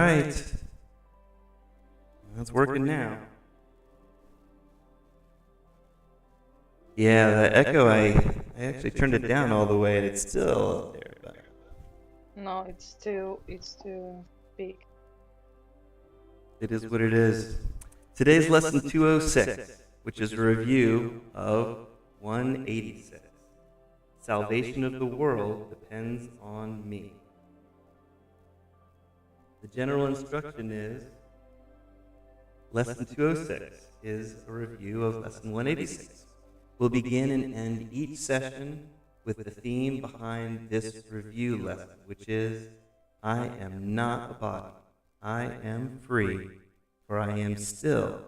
right. That's working now. Yeah, the echo, I actually turned it down all the way and it's still up there. But No, it's too big. it is what it is. Today's lesson 206, which is a review of 186. Salvation of the world depends on me. The general instruction is lesson 206 is a review of lesson 186. We'll begin and end each session with the theme behind this review lesson, which is I am not a body. I am free, for I am still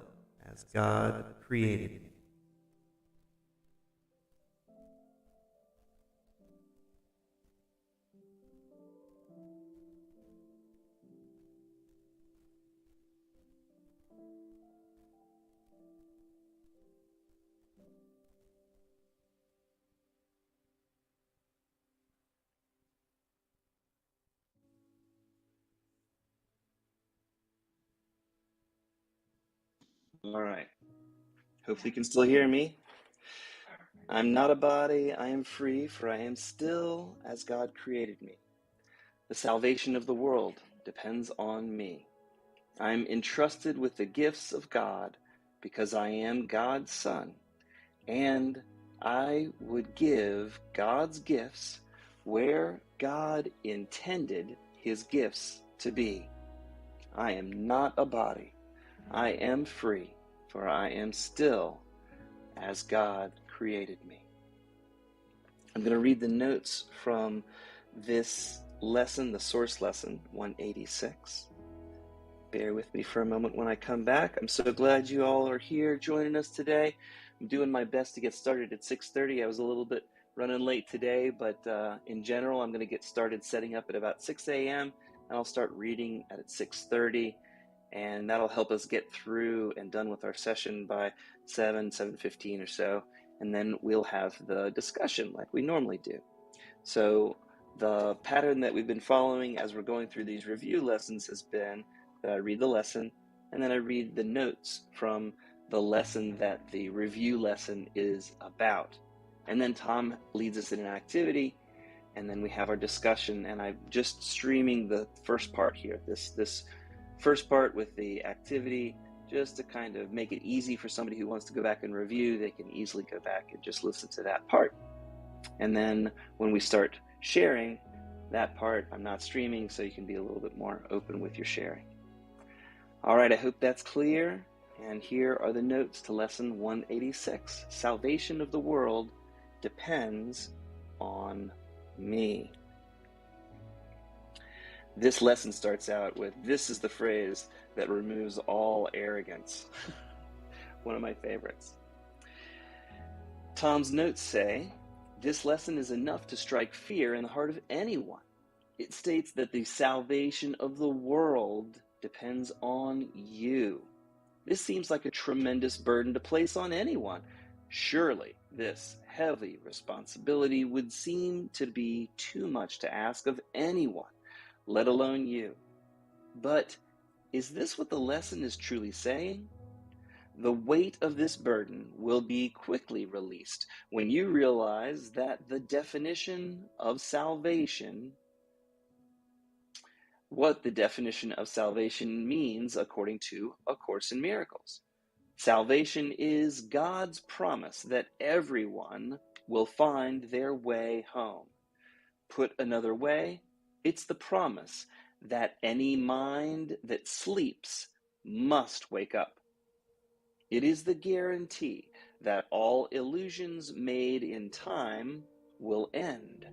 as God created me. All right. Hopefully you can still hear me. I'm not a body, I am free, for I am still as God created me. The salvation of the world depends on me. I am entrusted with the gifts of God because I am God's son, and I would give God's gifts where God intended his gifts to be. I am not a body. I am free, for I am still as God created me. I'm going to read the notes from this lesson, the source lesson 186. Bear with me for a moment when I come back. I'm so glad you all are here joining us today. I'm doing my best to get started at 6:30. I was a little bit running late today, but in general, I'm going to get started setting up at about 6 a.m. and I'll start reading at 6:30, and that'll help us get through and done with our session by 7:15 or so, and then we'll have the discussion like we normally do. So the pattern that we've been following as we're going through these review lessons has been that I read the lesson, and then I read the notes from the lesson that the review lesson is about. And then Tom leads us in an activity, and then we have our discussion, and I'm just streaming the first part here, this first part with the activity, just to kind of make it easy for somebody who wants to go back and review. They can easily go back and just listen to that part. And then when we start sharing that part, I'm not streaming, so you can be a little bit more open with your sharing. All right, I hope that's clear. And here are the notes to lesson 186. Salvation of the world depends on me. This lesson starts out with, this is the phrase that removes all arrogance. One of my favorites. Tom's notes say, this lesson is enough to strike fear in the heart of anyone. It states that the salvation of the world depends on you. This seems like a tremendous burden to place on anyone. Surely this heavy responsibility would seem to be too much to ask of anyone, let alone you. But is this what the lesson is truly saying? The weight of this burden will be quickly released when you realize that the definition of salvation, what the definition of salvation means according to A Course in Miracles. Salvation is God's promise that everyone will find their way home. Put another way, it's the promise that any mind that sleeps must wake up. It is the guarantee that all illusions made in time will end.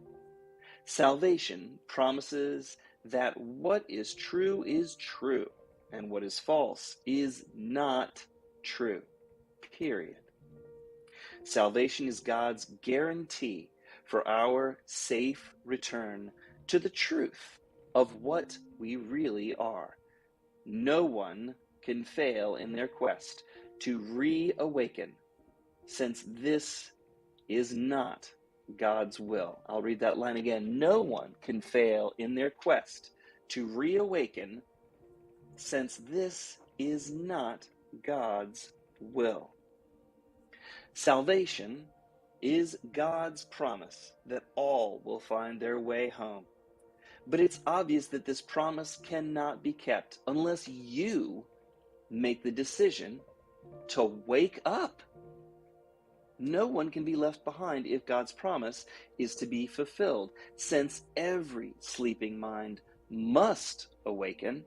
Salvation promises that what is true, and what is false is not true. Period. Salvation is God's guarantee for our safe return to the truth of what we really are. No one can fail in their quest to reawaken, since this is not God's will. I'll read that line again. No one can fail in their quest to reawaken, since this is not God's will. Salvation is God's promise that all will find their way home. But it's obvious that this promise cannot be kept unless you make the decision to wake up. No one can be left behind if God's promise is to be fulfilled. Since every sleeping mind must awaken,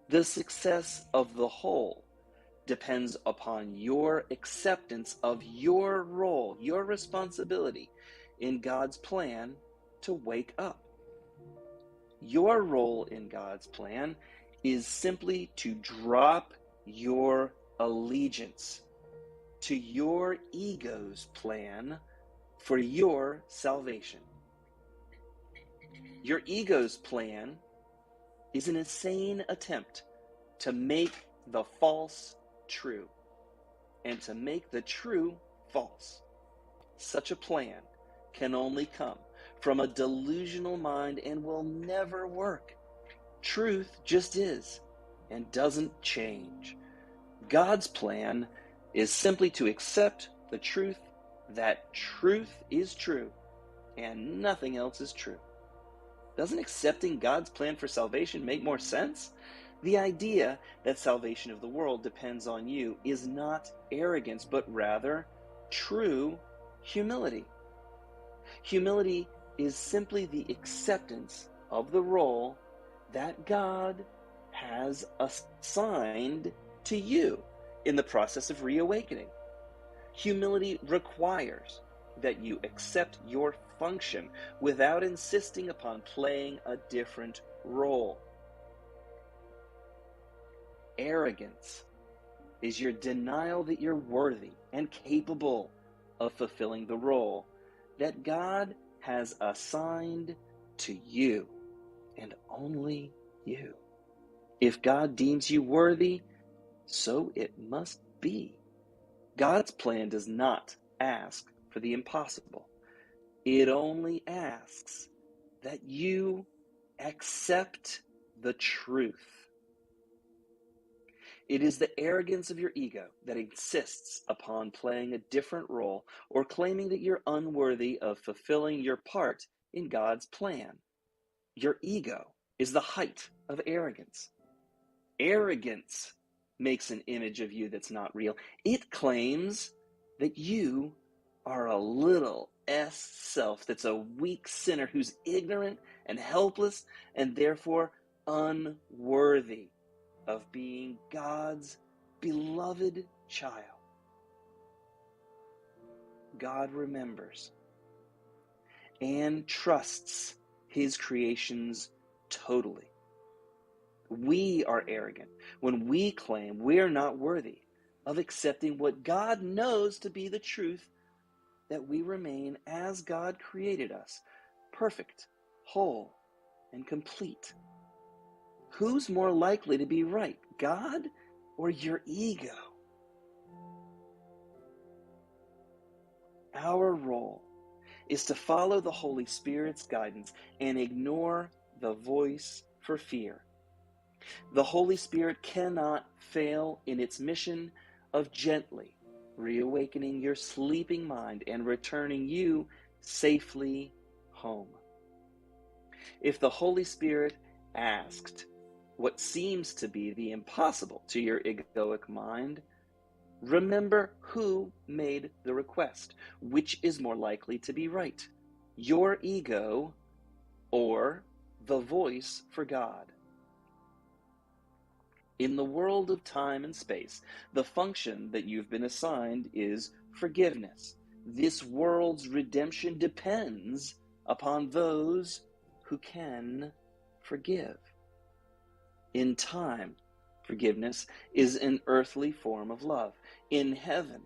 the success of the whole depends upon your acceptance of your role, your responsibility in God's plan to wake up. Your role in God's plan is simply to drop your allegiance to your ego's plan for your salvation. Your ego's plan is an insane attempt to make the false true and to make the true false. Such a plan can only come from a delusional mind and will never work. Truth just is and doesn't change. God's plan is simply to accept the truth that truth is true and nothing else is true. Doesn't accepting God's plan for salvation make more sense? The idea that salvation of the world depends on you is not arrogance, but rather true humility. Humility is simply the acceptance of the role that God has assigned to you in the process of reawakening. Humility requires that you accept your function without insisting upon playing a different role. Arrogance is your denial that you're worthy and capable of fulfilling the role that God has assigned to you and only you. If God deems you worthy, so it must be. God's plan does not ask for the impossible. It only asks that you accept the truth. It is the arrogance of your ego that insists upon playing a different role or claiming that you're unworthy of fulfilling your part in God's plan. Your ego is the height of arrogance. Arrogance makes an image of you that's not real. It claims that you are a little s self that's a weak sinner who's ignorant and helpless and therefore unworthy of being God's beloved child. God remembers and trusts his creations totally. We are arrogant when we claim we're not worthy of accepting what God knows to be the truth, that we remain as God created us, perfect, whole, and complete. Who's more likely to be right, God or your ego? Our role is to follow the Holy Spirit's guidance and ignore the voice for fear. The Holy Spirit cannot fail in its mission of gently reawakening your sleeping mind and returning you safely home. If the Holy Spirit asked what seems to be the impossible to your egoic mind, remember who made the request. Which is more likely to be right, your ego or the voice for God? In the world of time and space, the function that you've been assigned is forgiveness. This world's redemption depends upon those who can forgive. In time, forgiveness is an earthly form of love. In heaven,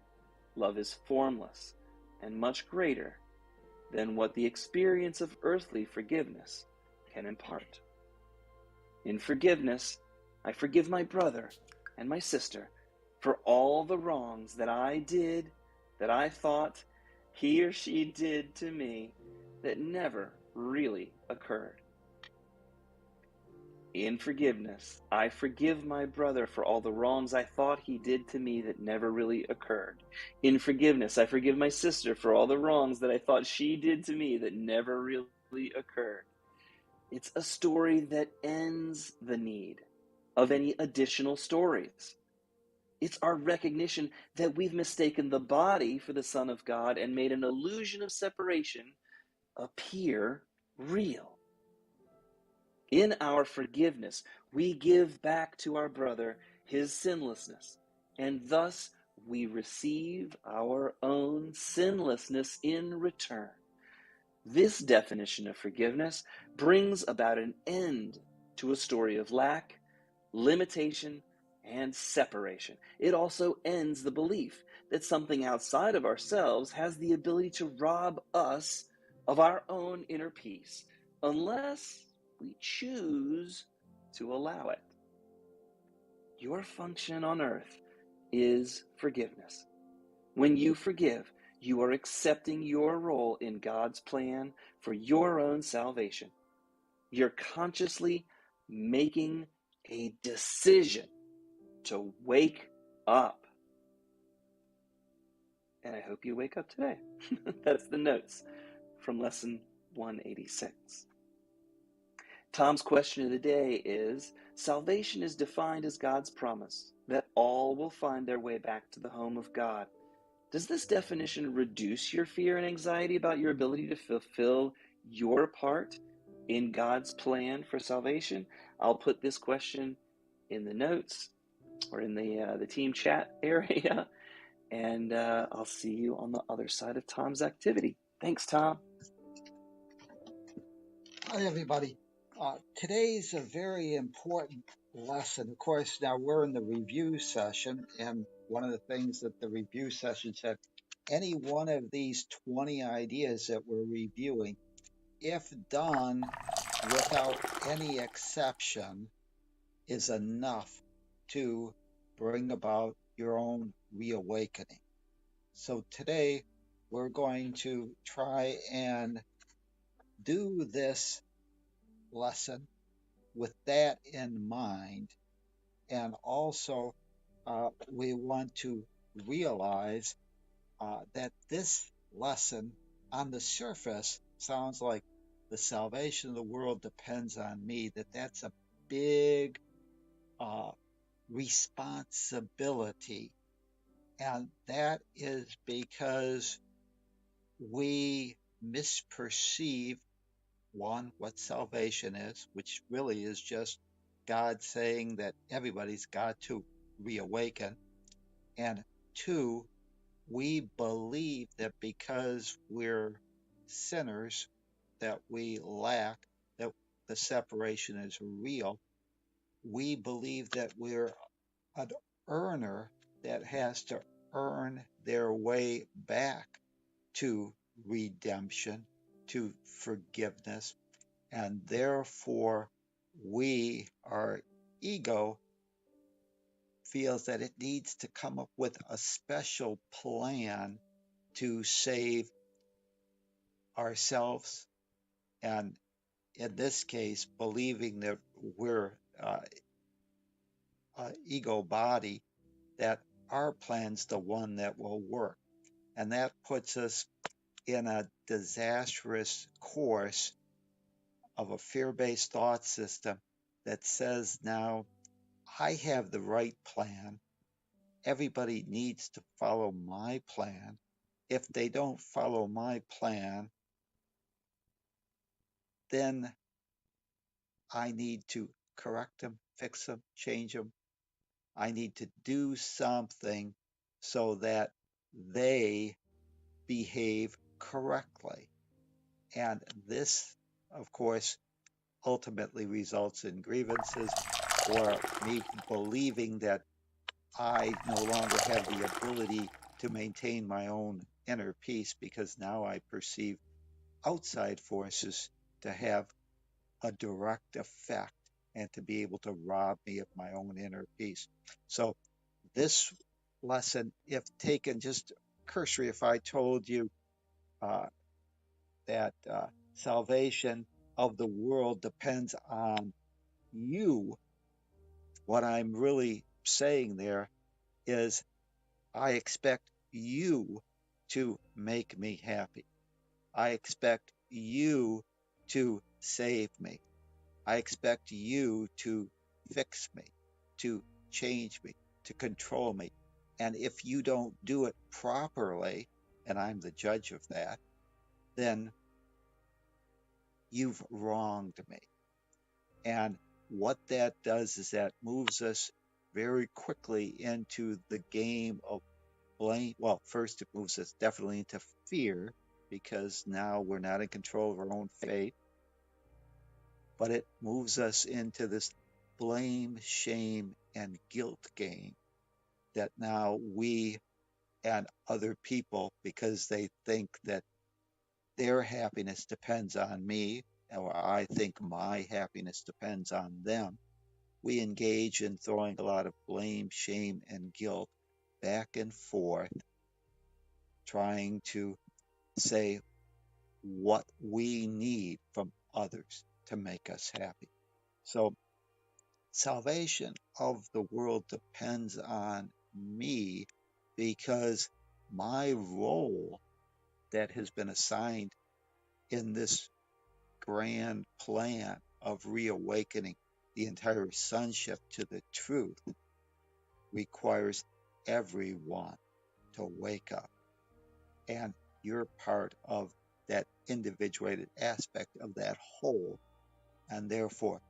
love is formless and much greater than what the experience of earthly forgiveness can impart. In forgiveness, I forgive my brother and my sister for all the wrongs that I did, that I thought he or she did to me, that never really occurred. In forgiveness, I forgive my brother for all the wrongs I thought he did to me that never really occurred. In forgiveness, I forgive my sister for all the wrongs that I thought she did to me that never really occurred. It's a story that ends the need of any additional stories. It's our recognition that we've mistaken the body for the Son of God and made an illusion of separation appear real. In our forgiveness, we give back to our brother his sinlessness, and thus we receive our own sinlessness in return. This definition of forgiveness brings about an end to a story of lack, limitation, and separation. It also ends the belief that something outside of ourselves has the ability to rob us of our own inner peace, unless we choose to allow it. Your function on earth is forgiveness. When you forgive, you are accepting your role in God's plan for your own salvation. You're consciously making a decision to wake up. And I hope you wake up today. That's the notes from lesson 186. Tom's question of the day is: salvation is defined as God's promise that all will find their way back to the home of God. Does this definition reduce your fear and anxiety about your ability to fulfill your part in God's plan for salvation? I'll put this question in the notes or in the team chat area, and I'll see you on the other side of Tom's activity. Thanks, Tom. Hi, everybody. Today's a very important lesson. Of course, now we're in the review session, and one of the things that the review session said, any one of these 20 ideas that we're reviewing, if done without any exception, is enough to bring about your own reawakening. So today, we're going to try and do this lesson with that in mind. And also, we want to realize that this lesson on the surface sounds like the salvation of the world depends on me, that's a big responsibility. And that is because we misperceive one, what salvation is, which really is just God saying that everybody's got to reawaken. And two, we believe that because we're sinners, that we lack, that the separation is real. We believe that we're an earner that has to earn their way back to redemption, to forgiveness, and therefore our ego feels that it needs to come up with a special plan to save ourselves, and in this case believing that we're ego body, that our plan's the one that will work, and that puts us in a disastrous course of a fear-based thought system that says, now I have the right plan. Everybody needs to follow my plan. If they don't follow my plan, then I need to correct them, fix them, change them. I need to do something so that they behave correctly. And this, of course, ultimately results in grievances or me believing that I no longer have the ability to maintain my own inner peace because now I perceive outside forces to have a direct effect and to be able to rob me of my own inner peace. So this lesson, if taken just cursory, if I told you uh, that salvation of the world depends on you, what I'm really saying there is I expect you to make me happy. I expect you to save me. I expect you to fix me, to change me, to control me. And if you don't do it properly, and I'm the judge of that, then you've wronged me. And what that does is that moves us very quickly into the game of blame. Well, first, it moves us definitely into fear because now we're not in control of our own fate, but it moves us into this blame, shame, and guilt game that now we and other people, because they think that their happiness depends on me, or I think my happiness depends on them, we engage in throwing a lot of blame, shame, and guilt back and forth, trying to say what we need from others to make us happy. So, salvation of the world depends on me because my role that has been assigned in this grand plan of reawakening the entire sonship to the truth requires everyone to wake up. And you're part of that individuated aspect of that whole. And therefore,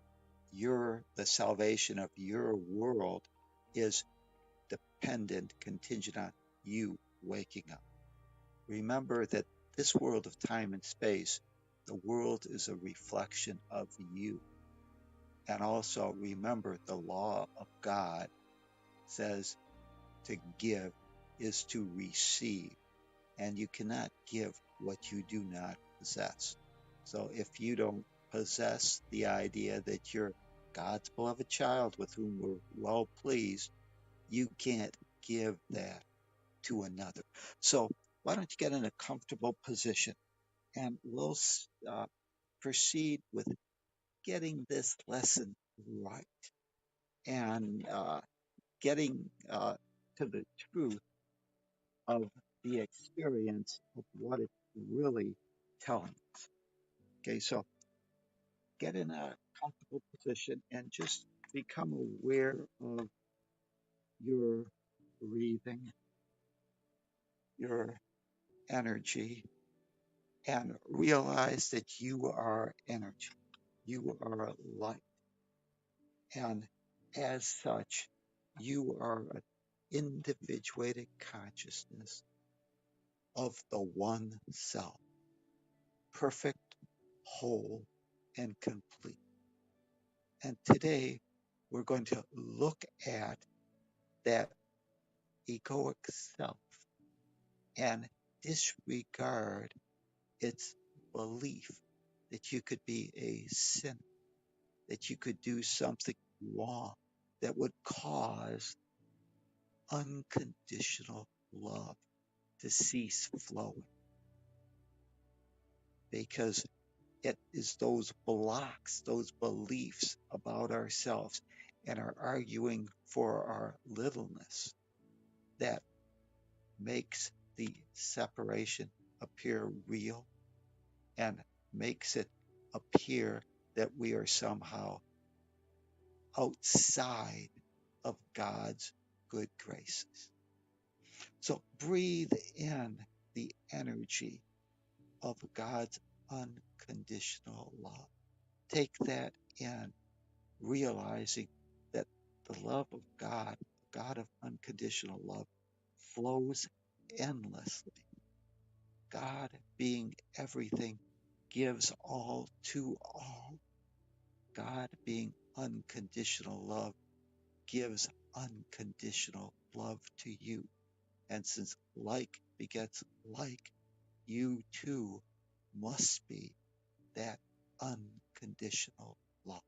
the salvation of your world is dependent, contingent on you waking up. Remember that this world of time and space, the world is a reflection of you. And also remember the law of God says to give is to receive, and you cannot give what you do not possess. So if you don't possess the idea that you're God's beloved child with whom we're well pleased, you can't give that to another. So why don't you get in a comfortable position and we'll proceed with getting this lesson right and getting to the truth of the experience of what it's really telling us. Okay, so get in a comfortable position and just become aware of your breathing, your energy, and realize that you are energy. You are light. And as such, you are an individuated consciousness of the one self, perfect, whole, and complete. And today, we're going to look at that egoic self and disregard its belief that you could be a sinner, that you could do something wrong that would cause unconditional love to cease flowing, because it is those blocks, those beliefs about ourselves and our arguing for our littleness that makes the separation appear real and makes it appear that we are somehow outside of God's good graces. So breathe in the energy of God's unconditional love. Take that in, realizing that the love of God, the God of unconditional love, flows endlessly. God, being everything, gives all to all. God, being unconditional love, gives unconditional love to you. And since like begets like, you too must be that unconditional love.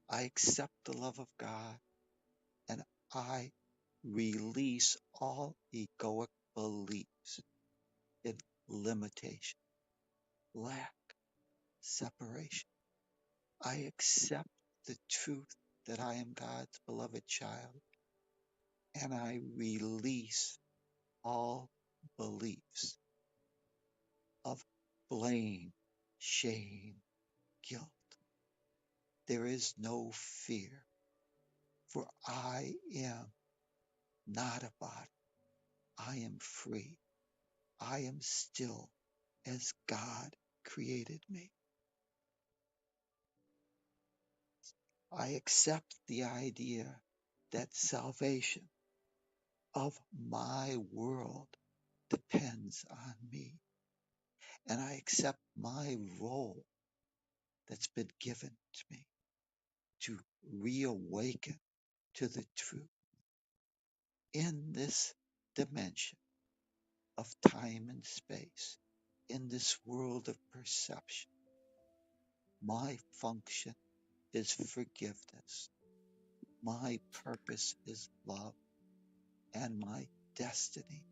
I accept the love of God and I release all egoic beliefs in limitation, lack, separation. I accept the truth that I am God's beloved child, and I release all beliefs of blame, shame, guilt. There is no fear, for I am not a body. I am free. I am still as God created me. I accept the idea that salvation of my world depends on me, and I accept my role that's been given to me to reawaken to the truth in this dimension of time and space, in this world of perception. My function is forgiveness. My purpose is love, and my destiny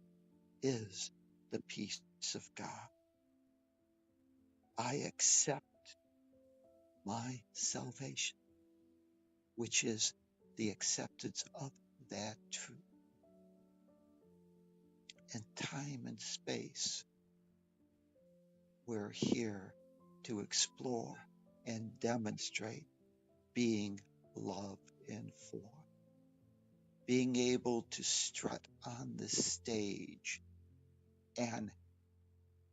is the peace of God. I accept my salvation, which is the acceptance of that truth. In time and space, we're here to explore and demonstrate being love in form, being able to strut on the stage and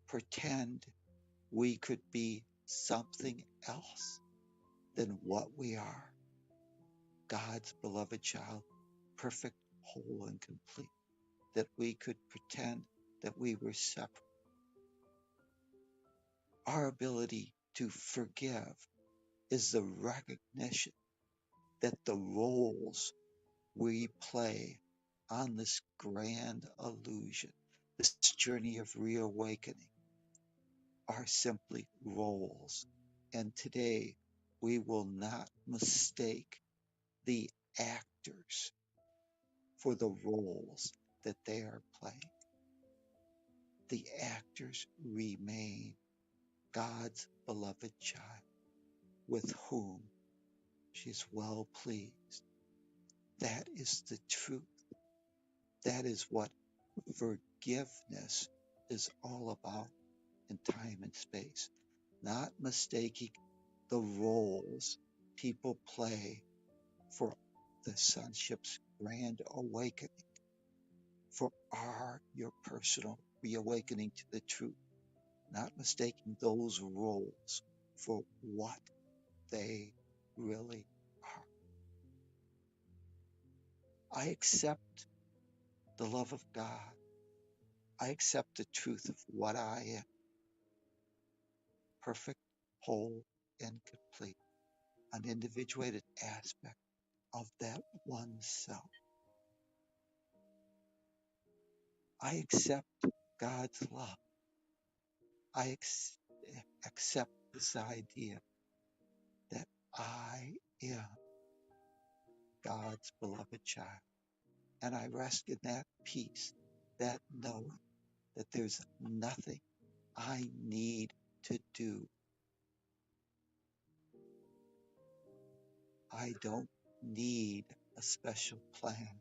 pretend we could be something else than what we are, God's beloved child, perfect, whole, and complete, that we could pretend that we were separate. Our ability to forgive is the recognition that the roles we play on this grand illusion, this journey of reawakening, are simply roles. And today, we will not mistake the actors for the roles that they are playing. The actors remain God's beloved child with whom she's well pleased. That is the truth. That is what forgiveness is all about in time and space. Not mistaking the roles people play for the sonship's grand awakening, for your personal reawakening to the truth, not mistaking those roles for what they really are. I accept the love of God. I accept the truth of what I am, perfect, whole, and complete, an individuated aspect of that one self. I accept God's love. I accept this idea that I am God's beloved child. And I rest in that peace, that knowing that there's nothing I need to do. I don't need a special plan.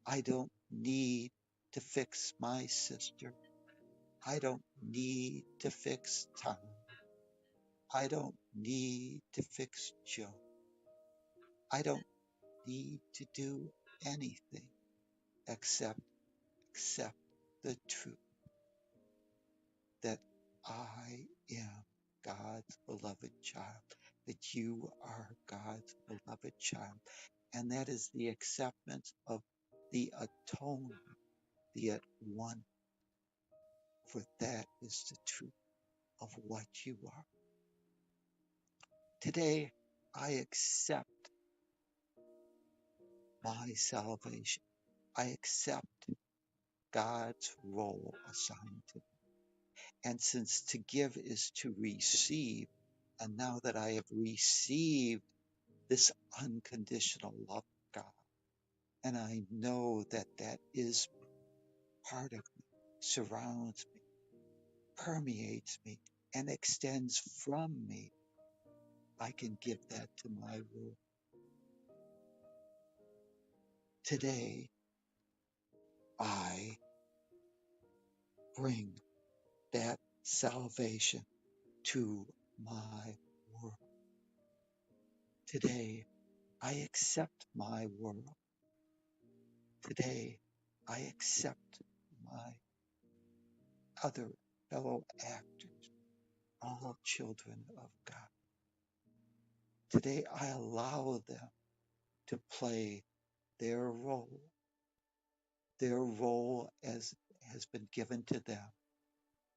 I don't need to fix my sister. I don't need to fix Tom. I don't need to fix Joe. I don't need to do anything except accept the truth that I am God's beloved child, that you are God's beloved child. And that is the acceptance of the atonement, the at one, for that is the truth of what you are. Today, I accept my salvation. I accept God's role assigned to me. And since to give is to receive, and now that I have received this unconditional love of God, and I know that that is part of me, surrounds me, permeates me, and extends from me, I can give that to my world. Today, I bring that salvation to my world. Today, I accept my world. Today, I accept my other fellow actors, all children of God. Today, I allow them to play their role as has been given to them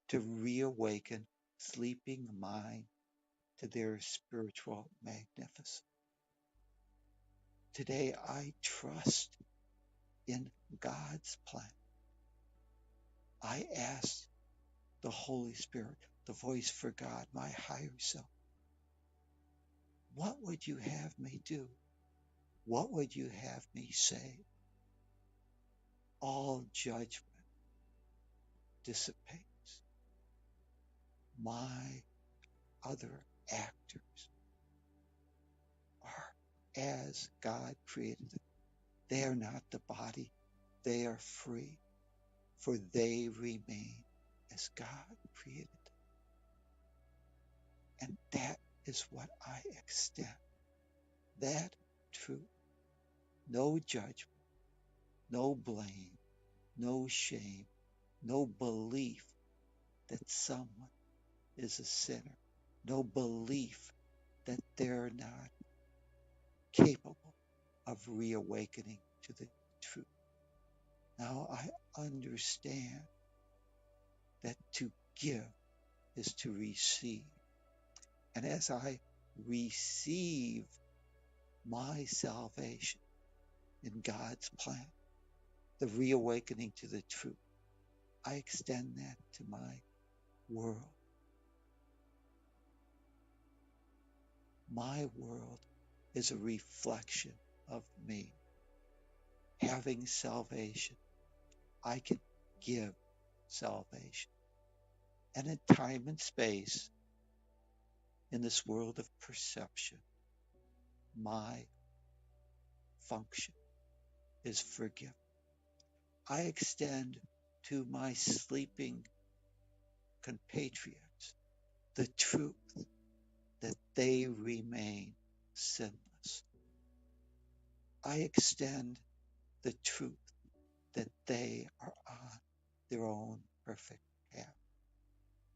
to reawaken sleeping mind to their spiritual magnificence. Today, I trust in God's plan. I ask the Holy Spirit, the voice for God, my higher self, what would you have me do? What would you have me say? All judgment dissipates. My other actors are as God created them. They are not the body. They are free, for they remain as God created them. And that is what I extend. That truth. No judgment, no blame, no shame, no belief that someone is a sinner, no belief that they're not capable of reawakening to the truth. Now I understand that to give is to receive. And as I receive my salvation in God's plan, the reawakening to the truth, I extend that to my world. My world is a reflection of me. Having salvation, I can give salvation. And in time and space, in this world of perception, my function is forgive. I extend to my sleeping compatriots the truth that they remain sinless. I extend the truth that they are on their own perfect path.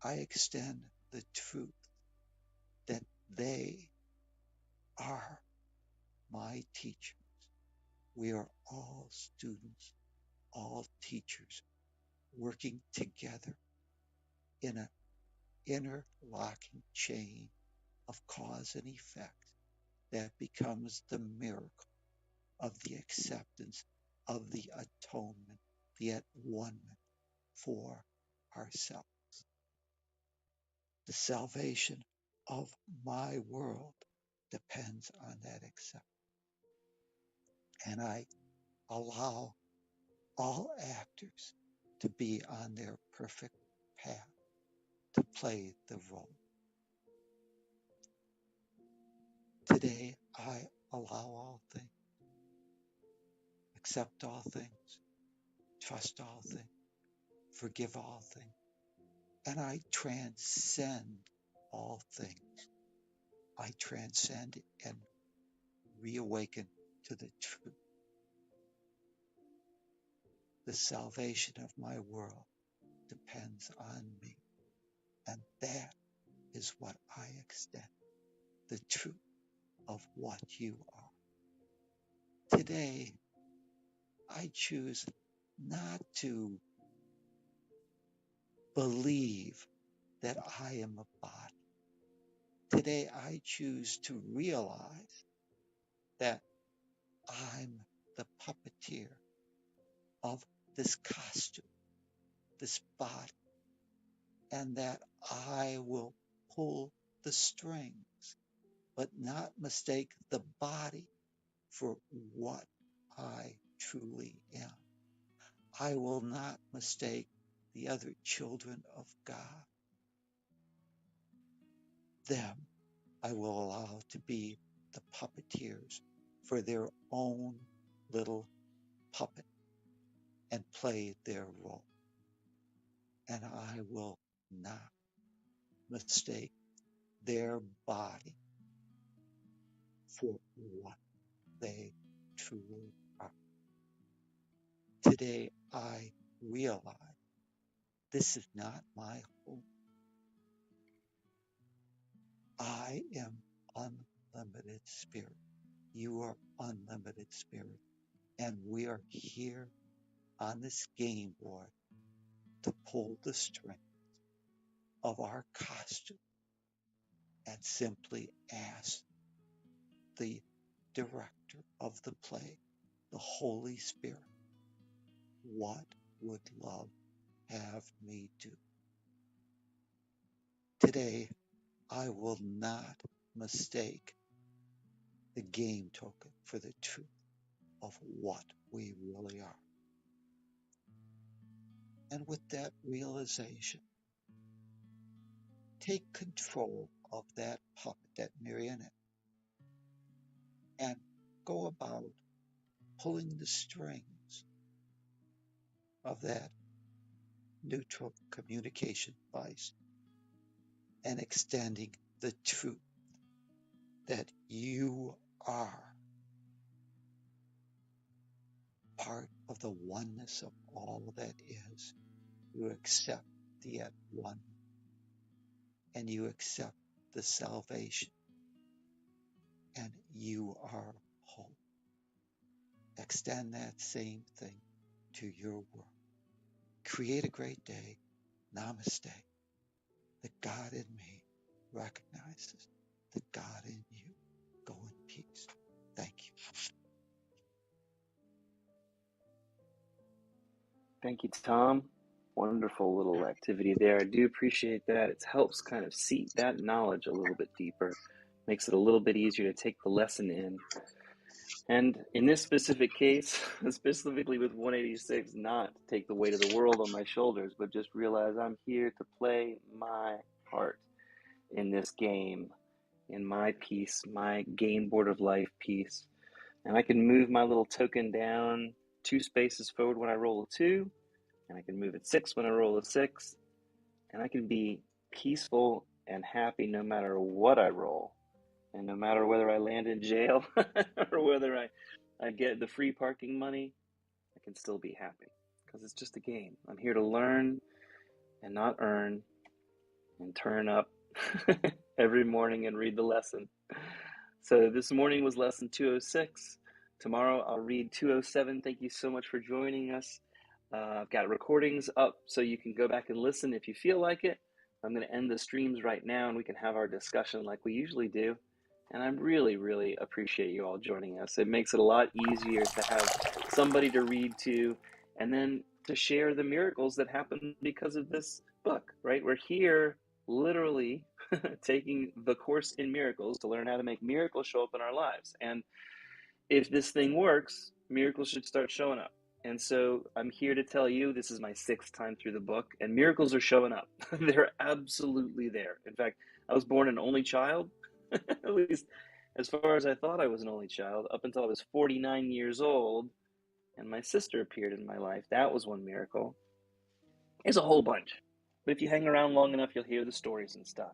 I extend the truth that they are my teacher. We are all students, all teachers, working together in an interlocking chain of cause and effect that becomes the miracle of the acceptance of the atonement, the at one for ourselves. The salvation of my world depends on that acceptance. And I allow all actors to be on their perfect path to play the role. Today, I allow all things, accept all things, trust all things, forgive all things, and I transcend all things. I transcend and reawaken to the truth. The salvation of my world depends on me, and that is what I extend, the truth of what you are. Today, I choose not to believe that I am a body. Today, I choose to realize that I'm the puppeteer of this costume, this body, and that I will pull the strings, but not mistake the body for what I truly am. I will not mistake the other children of God, them I will allow to be the puppeteers for their own little puppet and play their role. And I will not mistake their body for what they truly are. Today I realize this is not my home. I am unlimited spirit. You are unlimited spirit. And we are here on this game board to pull the string of our costume and simply ask the director of the play, the Holy Spirit, what would love have me do? Today, I will not mistake the game token for the truth of what we really are. And with that realization, take control of that puppet, that marionette, and go about pulling the strings of that neutral communication device and extending the truth that you are part of the oneness of all that is. You accept the at one and you accept the salvation and you are whole. Extend that same thing to your world. Create a great day. Namaste. The God in me recognizes the God in you. Go in peace. Thank you. Thank you, Tom. Wonderful little activity there. I do appreciate that. It helps kind of seat that knowledge a little bit deeper, makes it a little bit easier to take the lesson in. And in this specific case, specifically with 186, not take the weight of the world on my shoulders, but just realize I'm here to play my part in this game, in my piece, my game board of life piece. And I can move my little token down 2 spaces forward when I roll a 2, and I can move it 6 when I roll a 6, and I can be peaceful and happy no matter what I roll. And no matter whether I land in jail or whether I get the free parking money, I can still be happy because it's just a game. I'm here to learn and not earn and turn up every morning and read the lesson. So this morning was lesson 206. Tomorrow I'll read 207. Thank you so much for joining us. I've got recordings up so you can go back and listen if you feel like it. I'm going to end the streams right now and we can have our discussion like we usually do. And I really, really appreciate you all joining us. It makes it a lot easier to have somebody to read to and then to share the miracles that happen because of this book, right? We're here literally taking the course in miracles to learn how to make miracles show up in our lives. And if this thing works, miracles should start showing up. And so I'm here to tell you, this is my 6th time through the book, and miracles are showing up. They're absolutely there. In fact, I was born an only child, at least as far as I thought I was an only child, up until I was 49 years old, and my sister appeared in my life. That was one miracle. There's a whole bunch. But if you hang around long enough, you'll hear the stories and stuff.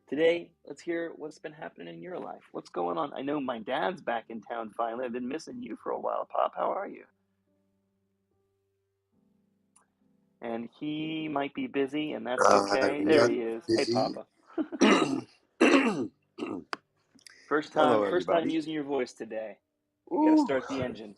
Today, let's hear what's been happening in your life. What's going on? I know my dad's back in town finally. I've been missing you for a while, Pop. How are you? And he might be busy, and that's okay. There Not he is. Hey, busy. Papa. Hello, First time everybody. using your voice today. You got to Ooh, start the engine.